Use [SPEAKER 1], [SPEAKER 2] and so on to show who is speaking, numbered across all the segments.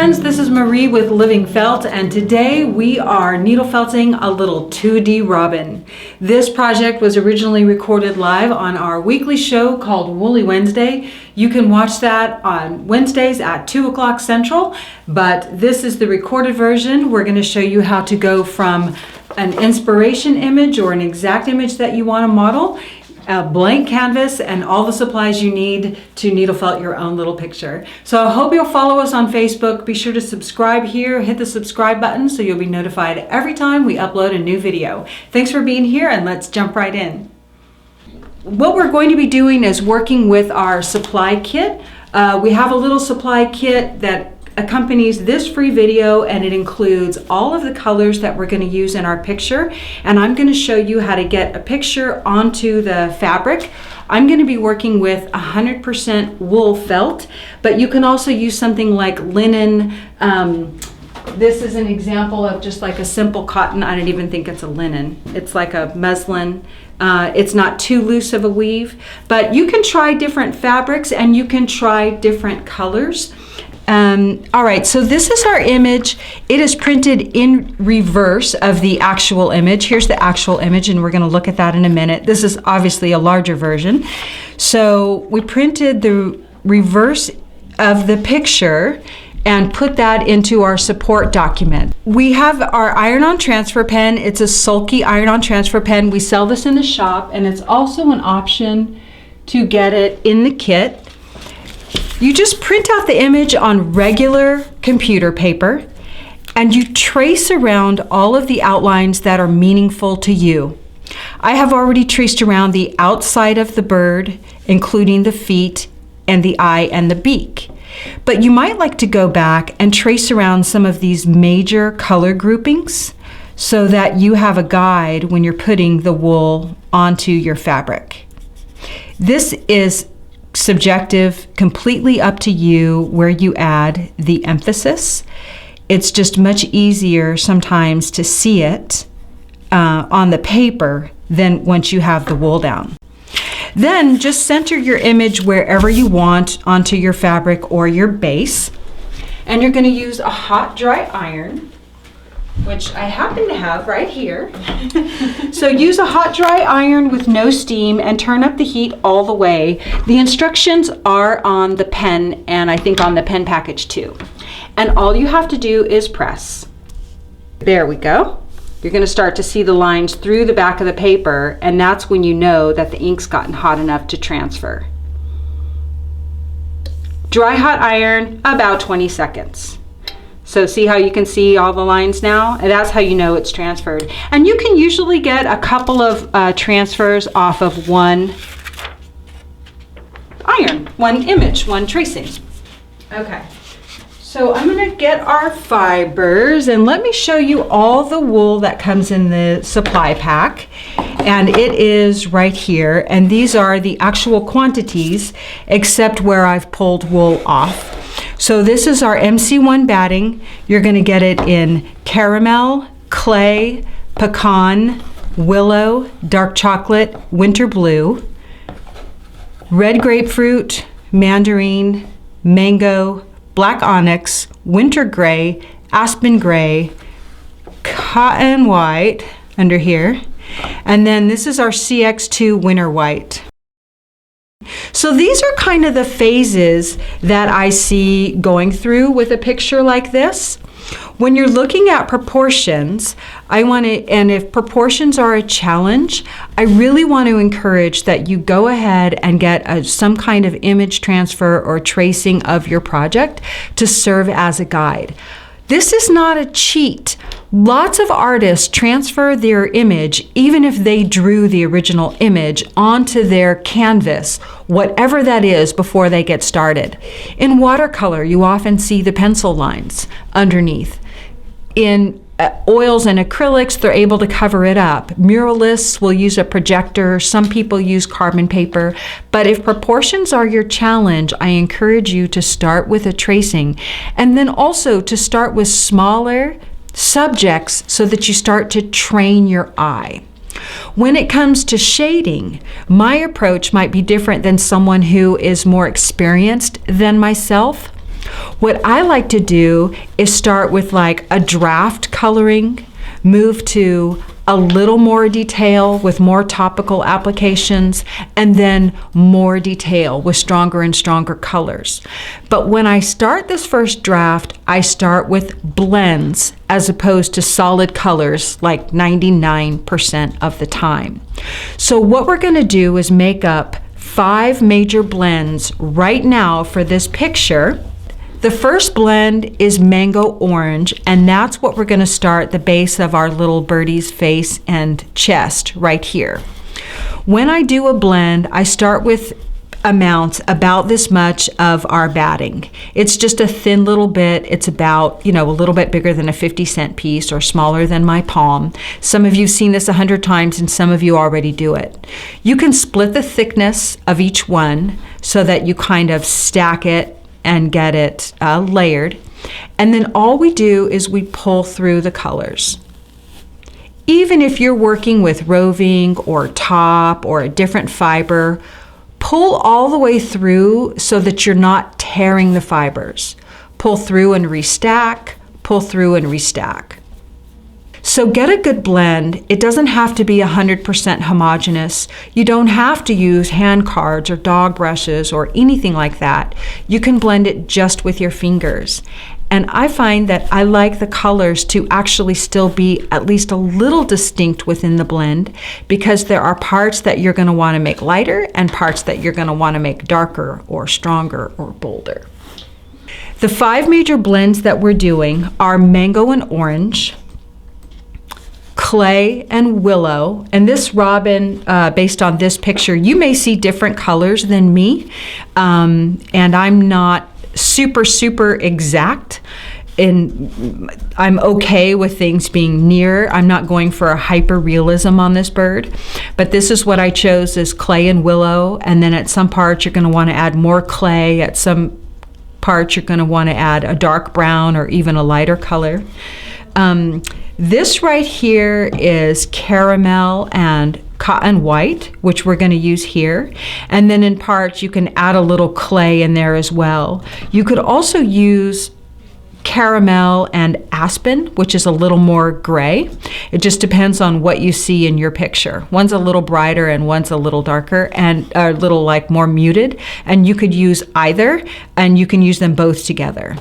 [SPEAKER 1] friends, this is Marie with Living Felt, and today we are needle felting a little 2D robin. This project was originally recorded live on our weekly show called Woolly Wednesday. You can watch that on Wednesdays at 2 o'clock Central, but this is the recorded version. We're going to show you how to go from an inspiration image or an exact image that you want to model, a blank canvas, and all the supplies you need to needle felt your own little picture. So I hope you'll follow us on Facebook. Be sure to subscribe here, hit the subscribe button so you'll be notified every time we upload a new video. Thanks for being here, and let's jump right in. What we're going to be doing is working with our supply kit. We have a little supply kit that accompanies this free video, and it includes all of the colors that we're going to use in our picture, and I'm going to show you how to get a picture onto the fabric. I'm going to be working with 100% wool felt, but you can also use something like linen. This is an example of just like a simple cotton. I don't even think it's a linen. It's like a muslin. It's not too loose of a weave, but you can try different fabrics and you can try different colors. All right, so this is our image. It is printed in reverse of the actual image. Here's the actual image, and we're going to look at that in a minute. This is obviously a larger version. So we printed the reverse of the picture and put that into our support document. We have our iron-on transfer pen. It's a sulky iron-on transfer pen. We sell this in the shop, and it's also an option to get it in the kit. You just print out the image on regular computer paper and you trace around all of the outlines that are meaningful to you. I have already traced around the outside of the bird, including the feet and the eye and the beak. But you might like to go back and trace around some of these major color groupings so that you have a guide when you're putting the wool onto your fabric. This is subjective, completely up to you where you add the emphasis. It's just much easier sometimes to see it on the paper than once you have the wool down. Then just center your image wherever you want onto your fabric or your base. And you're going to use a hot, dry iron, which I happen to have right here. So use a hot, dry iron with no steam and turn up the heat all the way. The instructions are on the pen, and I think on the pen package too. And all you have to do is press. There we go. You're going to start to see the lines through the back of the paper, and that's when you know that the ink's gotten hot enough to transfer. Dry hot iron, about 20 seconds. So see how you can see all the lines now? And that's how you know it's transferred. And you can usually get a couple of transfers off of one iron, one image, one tracing. Okay, so I'm gonna get our fibers and let me show you all the wool that comes in the supply pack. And it is right here. And these are the actual quantities, except where I've pulled wool off. So this is our MC1 batting. You're going to get it in caramel, clay, pecan, willow, dark chocolate, winter blue, red grapefruit, mandarin, mango, black onyx, winter gray, aspen gray, cotton white under here, and then this is our CX2 winter white. So these are kind of the phases that I see going through with a picture like this. When you're looking at proportions, and if proportions are a challenge, I really want to encourage that you go ahead and get some kind of image transfer or tracing of your project to serve as a guide. This is not a cheat. Lots of artists transfer their image, even if they drew the original image, onto their canvas, whatever that is, before they get started. In watercolor, you often see the pencil lines underneath. In oils and acrylics, they're able to cover it up. Muralists will use a projector. Some people use carbon paper. But if proportions are your challenge, I encourage you to start with a tracing, and then also to start with smaller subjects so that you start to train your eye. When it comes to shading, my approach might be different than someone who is more experienced than myself. What I like to do is start with like a draft coloring, move to a little more detail with more topical applications, and then more detail with stronger and stronger colors. But when I start this first draft, I start with blends as opposed to solid colors like 99% of the time. So what we're going to do is make up 5 major blends right now for this picture. The first blend is mango orange, and that's what we're going to start the base of our little birdie's face and chest right here. When I do a blend, I start with amounts about this much of our batting. It's just a thin little bit. It's about, a little bit bigger than a 50-cent piece or smaller than my palm. Some of you have seen this 100 times and some of you already do it. You can split the thickness of each one so that you kind of stack it and get it layered. And then all we do is we pull through the colors. Even if you're working with roving or top or a different fiber, pull all the way through so that you're not tearing the fibers. Pull through and restack, pull through and restack. So get a good blend. It doesn't have to be 100% homogeneous. You don't have to use hand cards or dog brushes or anything like that. You can blend it just with your fingers. And I find that I like the colors to actually still be at least a little distinct within the blend, because there are parts that you're going to want to make lighter and parts that you're going to want to make darker or stronger or bolder. The 5 major blends that we're doing are mango and orange, clay and willow, and this robin, based on this picture, you may see different colors than me, and I'm not super exact, and I'm okay with things being near. I'm not going for a hyper realism on this bird, but this is what I chose, is clay and willow, and then at some parts you're going to want to add more clay, at some parts you're going to want to add a dark brown or even a lighter color. This right here is caramel and cotton white, which we're going to use here. And then in parts, you can add a little clay in there as well. You could also use caramel and aspen, which is a little more gray. It just depends on what you see in your picture. One's a little brighter and one's a little darker and a little like more muted. And you could use either, and you can use them both together.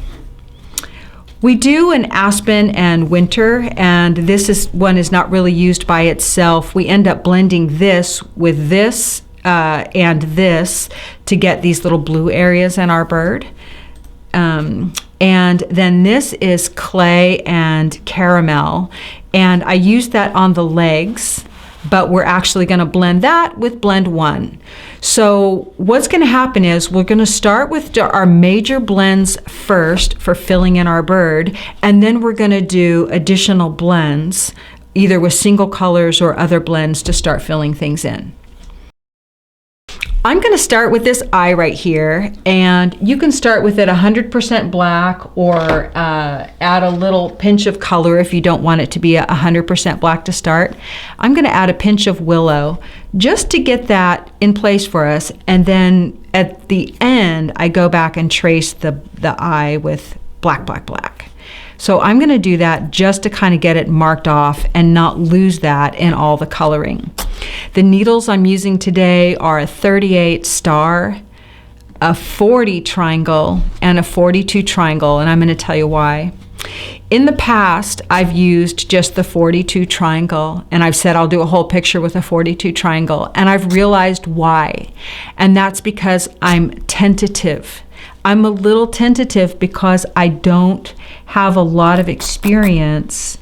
[SPEAKER 1] We do an aspen and winter, and this one is not really used by itself. We end up blending this with this and this to get these little blue areas in our bird. And then this is clay and caramel, and I use that on the legs, but we're actually going to blend that with blend 1. So what's going to happen is we're going to start with our major blends first for filling in our bird, and then we're going to do additional blends, either with single colors or other blends, to start filling things in. I'm going to start with this eye right here, and you can start with it 100% black or add a little pinch of color if you don't want it to be 100% black to start. I'm going to add a pinch of willow just to get that in place for us, and then at the end I go back and trace the eye with black. So I'm going to do that just to kind of get it marked off and not lose that in all the coloring. The needles I'm using today are a 38 star, a 40 triangle, and a 42 triangle, and I'm going to tell you why. In the past, I've used just the 42 triangle, and I've said I'll do a whole picture with a 42 triangle, and I've realized why. And that's because I'm tentative. I'm a little tentative because I don't have a lot of experience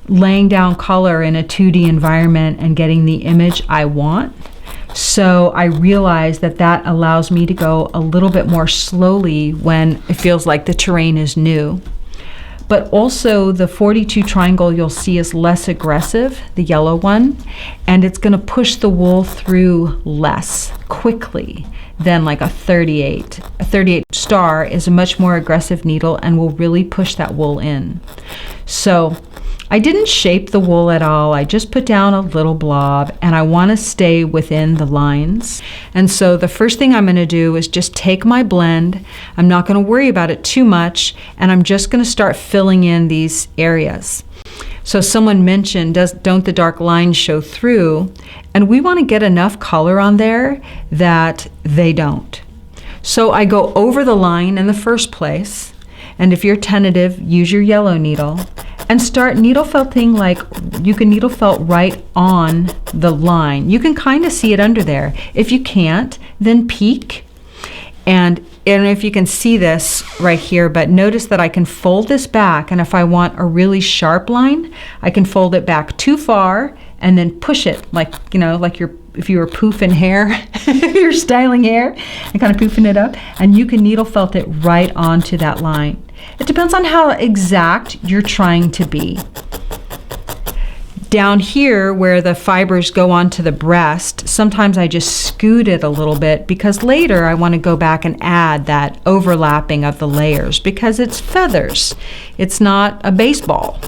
[SPEAKER 1] laying down color in a 2D environment and getting the image I want. So I realize that allows me to go a little bit more slowly when it feels like the terrain is new. But also the 42 triangle you'll see is less aggressive, the yellow one, and it's going to push the wool through less quickly than like a 38. A 38 star is a much more aggressive needle and will really push that wool in. So I didn't shape the wool at all. I just put down a little blob, and I want to stay within the lines. And so the first thing I'm going to do is just take my blend. I'm not going to worry about it too much, and I'm just going to start filling in these areas. So someone mentioned, don't the dark lines show through? And we want to get enough color on there that they don't. So I go over the line in the first place, and if you're tentative, use your yellow needle and start needle felting. Like, you can needle felt right on the line. You can kind of see it under there. If you can't, then peek. And I don't know if you can see this right here, but notice that I can fold this back, and if I want a really sharp line, I can fold it back too far and then push it like, like if you were poofing hair, you're styling hair and kind of poofing it up, and you can needle felt it right onto that line. It depends on how exact you're trying to be. Down here where the fibers go onto the breast, sometimes I just scoot it a little bit because later I want to go back and add that overlapping of the layers because it's feathers. It's not a baseball.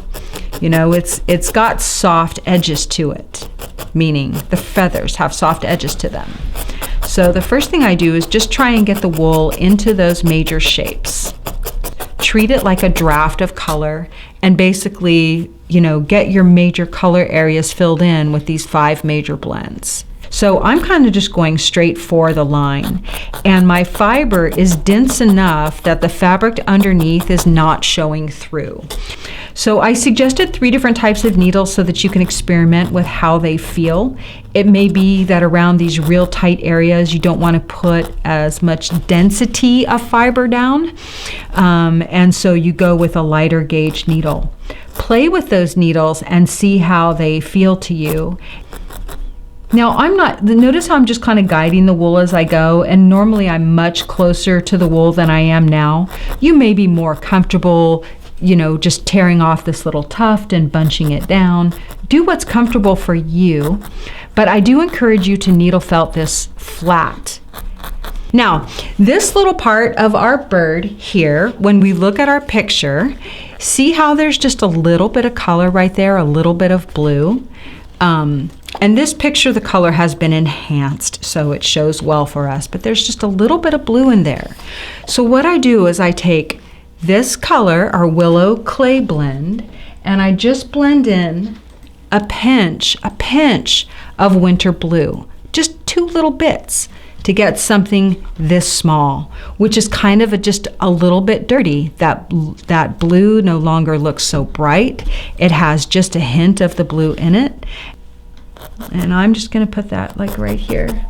[SPEAKER 1] It's got soft edges to it, meaning the feathers have soft edges to them. So the first thing I do is just try and get the wool into those major shapes. Treat it like a draft of color, and basically, get your major color areas filled in with these 5 major blends. So I'm kind of just going straight for the line, and my fiber is dense enough that the fabric underneath is not showing through. So I suggested 3 different types of needles so that you can experiment with how they feel. It may be that around these real tight areas you don't want to put as much density of fiber down, and so you go with a lighter gauge needle. Play with those needles and see how they feel to you. Now notice how I'm just kind of guiding the wool as I go, and normally I'm much closer to the wool than I am now. You may be more comfortable, just tearing off this little tuft and bunching it down. Do what's comfortable for you, but I do encourage you to needle felt this flat. Now, this little part of our bird here, when we look at our picture, see how there's just a little bit of color right there, a little bit of blue. And this picture, the color has been enhanced, so it shows well for us, but there's just a little bit of blue in there. So what I do is I take this color, our willow clay blend, and I just blend in a pinch of winter blue, just 2 little bits to get something this small, which is kind of just a little bit dirty. That blue no longer looks so bright. It has just a hint of the blue in it. And I'm just going to put that like right here,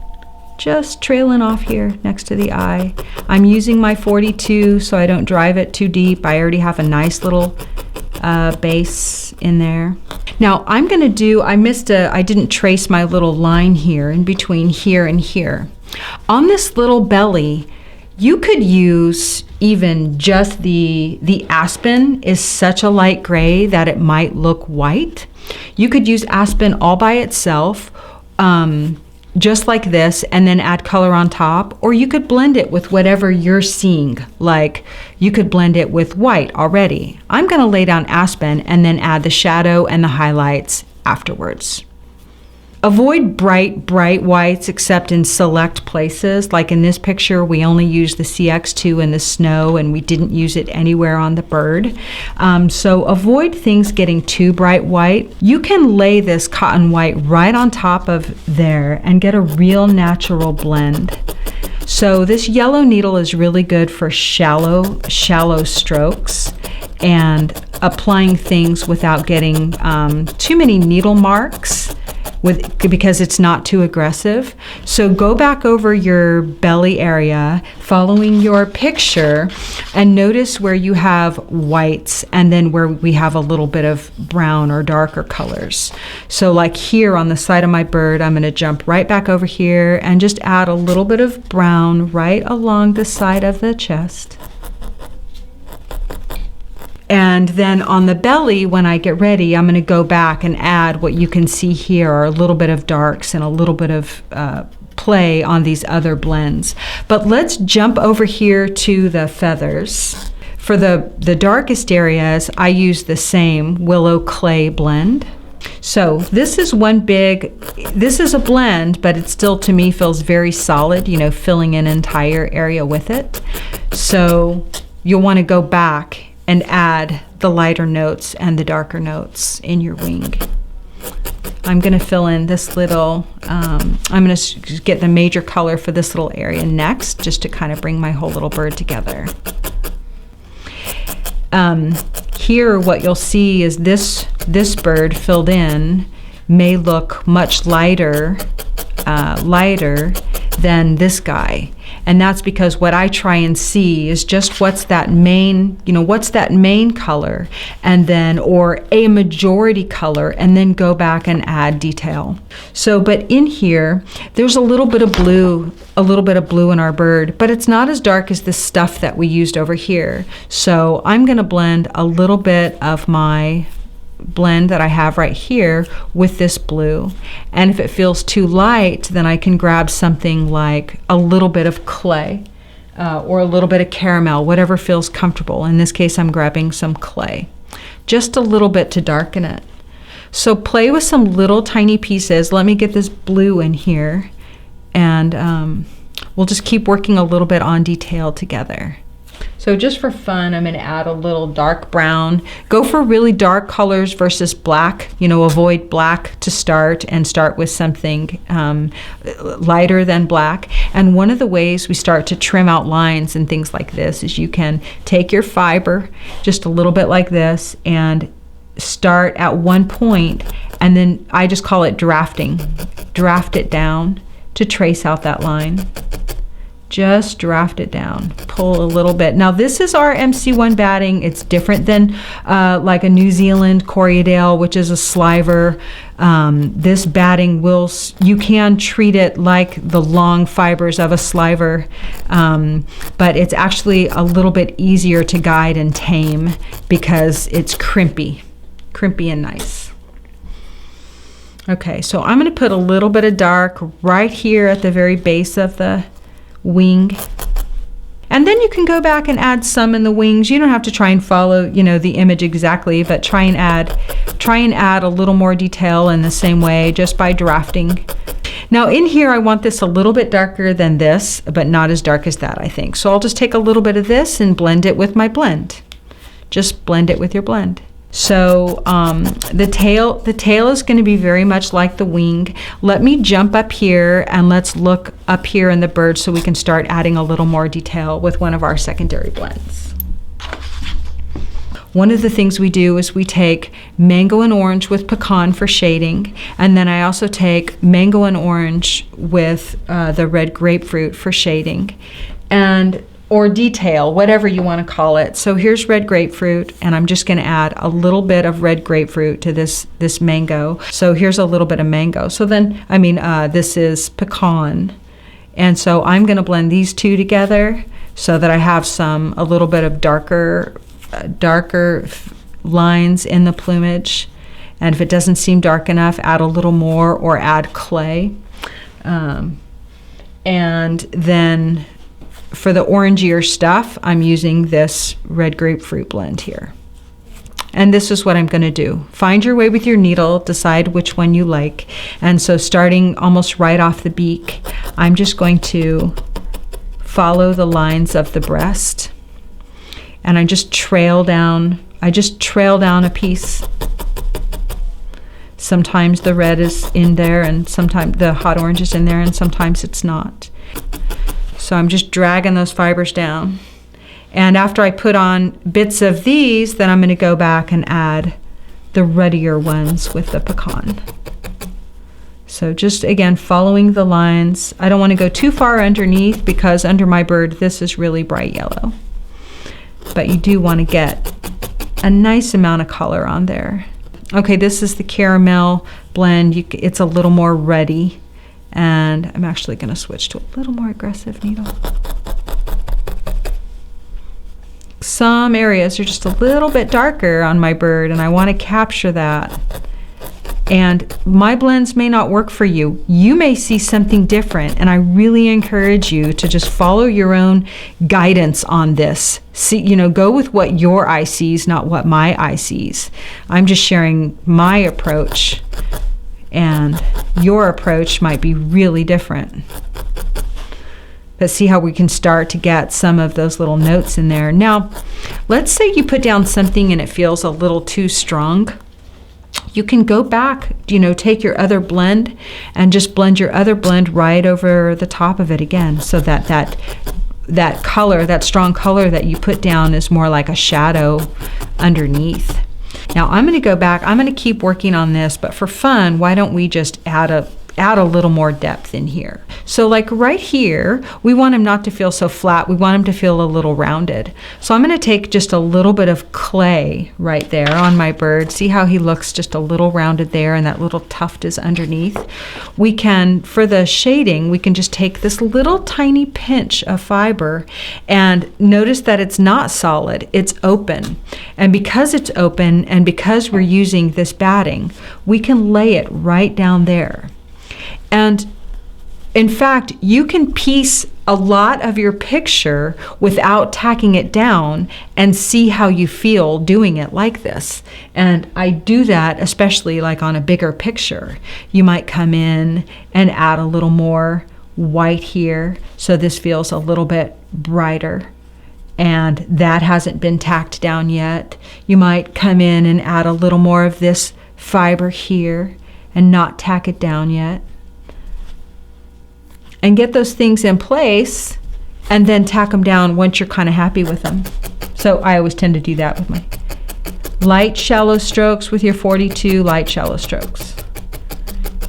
[SPEAKER 1] just trailing off here next to the eye. I'm using my 42 so I don't drive it too deep. I already have a nice little base in there. Now I'm going to do, I didn't trace my little line here in between here and here. On this little belly, you could use even just the aspen is such a light gray that it might look white. You could use aspen all by itself, just like this, and then add color on top, or you could blend it with whatever you're seeing. Like, you could blend it with white already. I'm going to lay down aspen and then add the shadow and the highlights afterwards. Avoid bright whites except in select places. Like in this picture, we only used the CX2 in the snow and we didn't use it anywhere on the bird. So avoid things getting too bright white. You can lay this cotton white right on top of there and get a real natural blend. So this yellow needle is really good for shallow strokes and applying things without getting too many needle marks, because it's not too aggressive. So go back over your belly area following your picture and notice where you have whites and then where we have a little bit of brown or darker colors. So like here on the side of my bird, I'm going to jump right back over here and just add a little bit of brown right along the side of the chest. And then on the belly, when I get ready, I'm going to go back and add what you can see here are a little bit of darks and a little bit of play on these other blends. But let's jump over here to the feathers. For the darkest areas, I use the same willow clay blend. So this is this is a blend, but it still to me feels very solid, you know, filling an entire area with it. So you'll want to go back and add the lighter notes and the darker notes in your wing. I'm going to fill in this little, I'm going to get the major color for this little area next, just to kind of bring my whole little bird together. Here what you'll see is this bird filled in may look much lighter than this guy. And that's because what I try and see is just what's that main color, and then, or a majority color, and then go back and add detail. So, but in here, there's a little bit of blue in our bird, but it's not as dark as the stuff that we used over here. So I'm gonna blend a little bit of my blend that I have right here with this blue, and if it feels too light, then I can grab something like a little bit of clay or a little bit of caramel, whatever feels comfortable. In this case, I'm grabbing some clay, just a little bit to darken it. So play with some little tiny pieces. Let me get this blue in here, and we'll just keep working a little bit on detail together. So just for fun, I'm going to add a little dark brown. Go for really dark colors versus black. You know, avoid black to start, and start with something lighter than black. And one of the ways we start to trim out lines and things like this is you can take your fiber just a little bit like this and start at one point, and then I just call it drafting. Draft it down to trace out that line. Just draft it down, pull a little bit. Now this is our MC1 batting. It's different than like a New Zealand Corriedale, which is a sliver. This batting you can treat it like the long fibers of a sliver, but it's actually a little bit easier to guide and tame because it's crimpy and nice. Okay, so I'm gonna put a little bit of dark right here at the very base of the wing, and then you can go back and add some in the wings. You don't have to try and follow, you know, the image exactly, but try and add a little more detail in the same way just by drafting. Now in here I want this a little bit darker than this, but not as dark as that, I think. So I'll just take a little bit of this and blend it with my blend. Just blend it with your blend. So the tail is going to be very much like the wing. Let me jump up here and let's look up here in the bird so we can start adding a little more detail with one of our secondary blends. One of the things we do is we take mango and orange with pecan for shading, and then I also take mango and orange with the red grapefruit for shading, or detail, whatever you want to call it. So here's red grapefruit, and I'm just going to add a little bit of red grapefruit to this mango. So here's a little bit of mango. So then, this is pecan. And so I'm going to blend these two together so that I have a little bit of darker lines in the plumage. And if it doesn't seem dark enough, add a little more or add clay. And then for the orangier stuff, I'm using this red grapefruit blend here. And this is what I'm going to do. Find your way with your needle, decide which one you like. And so starting almost right off the beak, I'm just going to follow the lines of the breast. And I just trail down a piece. Sometimes the red is in there, and sometimes the hot orange is in there, and sometimes it's not. So I'm just dragging those fibers down. And after I put on bits of these, then I'm going to go back and add the ruddier ones with the pecan. So just again, following the lines. I don't want to go too far underneath because under my bird, this is really bright yellow. But you do want to get a nice amount of color on there. Okay, this is the caramel blend. It's a little more ruddy. And I'm actually going to switch to a little more aggressive needle. Some areas are just a little bit darker on my bird, and I want to capture that. And my blends may not work for you. You may see something different, and I really encourage you to just follow your own guidance on this. See, go with what your eye sees, not what my eye sees. I'm just sharing my approach, and your approach might be really different. But see how we can start to get some of those little notes in there. Now, let's say you put down something and it feels a little too strong. You can go back, take your other blend and just blend your other blend right over the top of it again, so that color, that strong color that you put down, is more like a shadow underneath. Now I'm going to go back. I'm going to keep working on this, but for fun, why don't we just add a little more depth in here. So like right here, we want him not to feel so flat. We want him to feel a little rounded. So I'm going to take just a little bit of clay right there on my bird. See how he looks just a little rounded there, and that little tuft is underneath. We can, for the shading, we can just take this little tiny pinch of fiber, and notice that it's not solid, it's open. And because it's open, and because we're using this batting, we can lay it right down there. And in fact, you can piece a lot of your picture without tacking it down and see how you feel doing it like this. And I do that especially like on a bigger picture. You might come in and add a little more white here, so this feels a little bit brighter, and that hasn't been tacked down yet. You might come in and add a little more of this fiber here and not tack it down yet, and get those things in place, and then tack them down once you're kind of happy with them. So I always tend to do that with my light shallow strokes with your 42 light shallow strokes.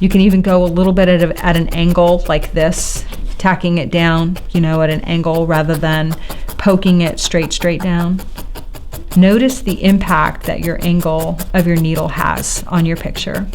[SPEAKER 1] You can even go a little bit at an angle like this, tacking it down, at an angle rather than poking it straight down. Notice the impact that your angle of your needle has on your picture.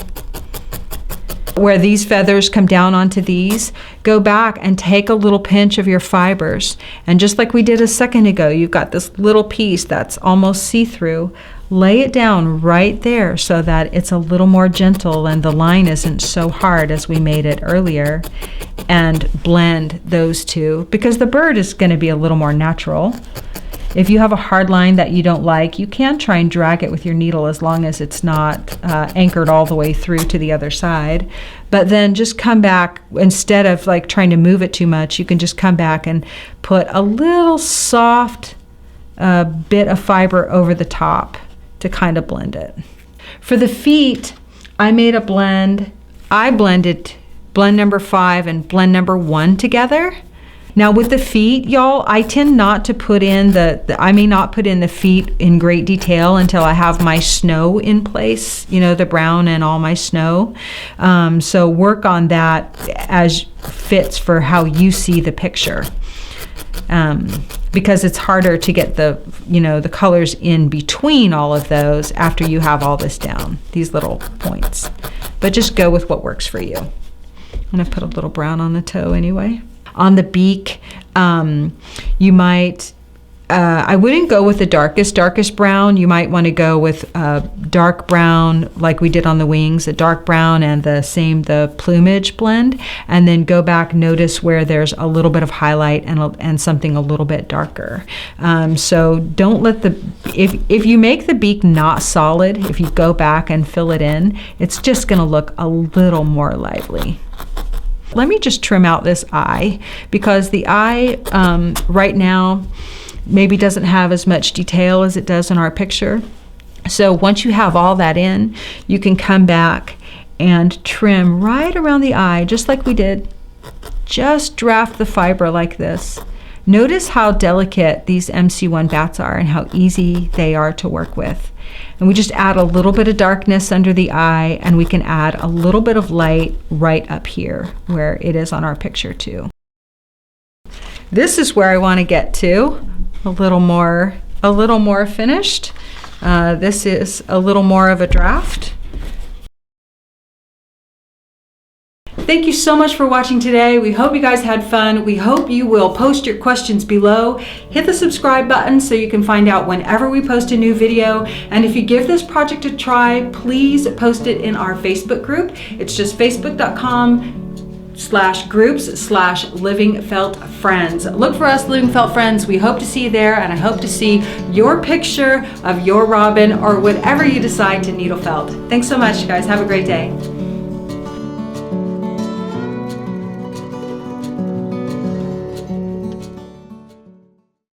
[SPEAKER 1] Where these feathers come down onto these, go back and take a little pinch of your fibers. And just like we did a second ago, you've got this little piece that's almost see-through. Lay it down right there so that it's a little more gentle and the line isn't so hard as we made it earlier. And blend those two, because the bird is going to be a little more natural. If you have a hard line that you don't like, you can try and drag it with your needle as long as it's not anchored all the way through to the other side. But then just come back, instead of like trying to move it too much, you can just come back and put a little soft bit of fiber over the top to kind of blend it. For the feet, I made a blend. I blended blend number 5 and blend number 1 together. Now with the feet, y'all, I tend not to put in I may not put in the feet in great detail until I have my snow in place, the brown and all my snow. So work on that as fits for how you see the picture. Because it's harder to get the colors in between all of those after you have all this down, these little points. But just go with what works for you. I'm gonna put a little brown on the toe anyway. On the beak, you might, I wouldn't go with the darkest brown. You might want to go with dark brown like we did on the wings, a dark brown and the plumage blend, and then go back, notice where there's a little bit of highlight and something a little bit darker. So don't let if you make the beak not solid, if you go back and fill it in, it's just gonna look a little more lively. Let me just trim out this eye, because the eye right now maybe doesn't have as much detail as it does in our picture. So once you have all that in, you can come back and trim right around the eye, just like we did. Just draft the fiber like this. Notice how delicate these MC1 bats are and how easy they are to work with. And we just add a little bit of darkness under the eye, and we can add a little bit of light right up here where it is on our picture too. This is where I want to get to, a little more finished. This is a little more of a draft. Thank you so much for watching today. We hope you guys had fun. We hope you will post your questions below. Hit the subscribe button so you can find out whenever we post a new video. And if you give this project a try, please post it in our Facebook group. It's just facebook.com/groups/Living Felt Friends. Look for us, Living Felt Friends. We hope to see you there, and I hope to see your picture of your robin or whatever you decide to needle felt. Thanks so much, guys. Have a great day.